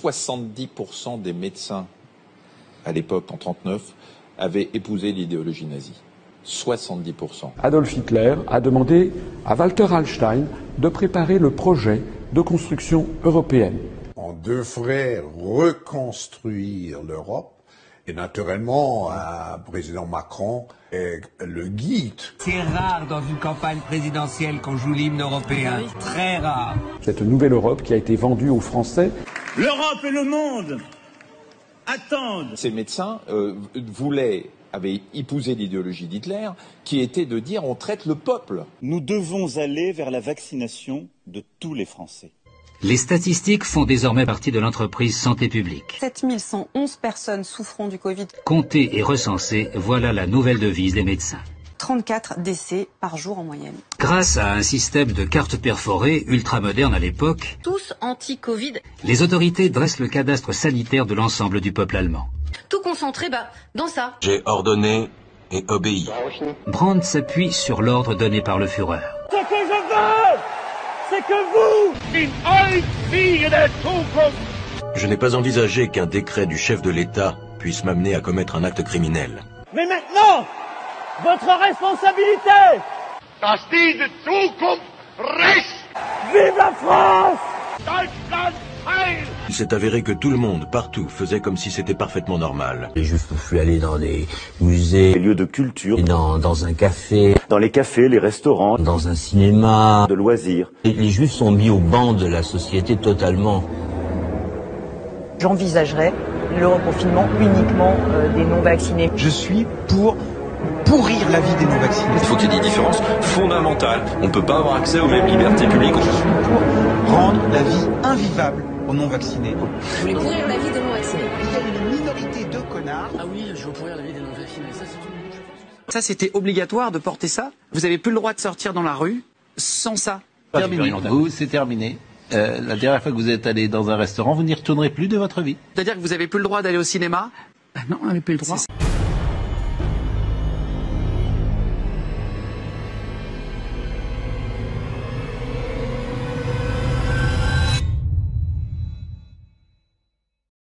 70% des médecins, à l'époque, en 1939, avaient épousé l'idéologie nazie. 70%. Adolf Hitler a demandé à Walter Hallstein de préparer le projet de construction européenne. On devrait reconstruire l'Europe et naturellement, un président Macron est le guide. C'est rare dans une campagne présidentielle qu'on joue l'hymne européen. Très rare. Cette nouvelle Europe qui a été vendue aux Français. L'Europe et le monde attendent. Ces médecins avaient épousé l'idéologie d'Hitler, qui était de dire on traite le peuple. Nous devons aller vers la vaccination de tous les Français. Les statistiques font désormais partie de l'entreprise Santé publique. 7111 personnes souffrant du Covid. Comptées et recensées, voilà la nouvelle devise des médecins. 34 décès par jour en moyenne. Grâce à un système de cartes perforées ultramoderne à l'époque, tous anti-Covid, les autorités dressent le cadastre sanitaire de l'ensemble du peuple allemand. Tout concentré dans ça. J'ai ordonné et obéi. Brandt s'appuie sur l'ordre donné par le Führer. Ce que je veux, c'est que vous, je n'ai pas envisagé qu'un décret du chef de l'État puisse m'amener à commettre un acte criminel. Mais maintenant, votre responsabilité. Dass diese Zukunft rest. Vive la France. Deutschland heil. Il s'est avéré que tout le monde, partout, faisait comme si c'était parfaitement normal. Les Juifs ne pouvaient aller dans des musées, des lieux de culture, dans un café, dans les cafés, les restaurants, dans un cinéma, de loisirs. Les Juifs sont mis au banc de la société totalement. J'envisagerais le reconfinement uniquement des non-vaccinés. Je suis pour pourrir la vie des non-vaccinés. Il faut qu'il y ait des différences fondamentales. On ne peut pas avoir accès aux mêmes libertés publiques. Je suis pour rendre la vie invivable aux non-vaccinés. Vous voulez pourrir la vie des non-vaccinés? Il y a une minorité de connards. Ah oui, je veux pourrir la vie des non-vaccinés. Ça, c'est une... Ça, c'était obligatoire de porter ça. Vous n'avez plus le droit de sortir dans la rue sans ça. Terminé. Vous, c'est terminé. La dernière fois que vous êtes allé dans un restaurant, vous n'y retournerez plus de votre vie. C'est-à-dire que vous n'avez plus le droit d'aller au cinéma? Non, on n'avait plus le droit.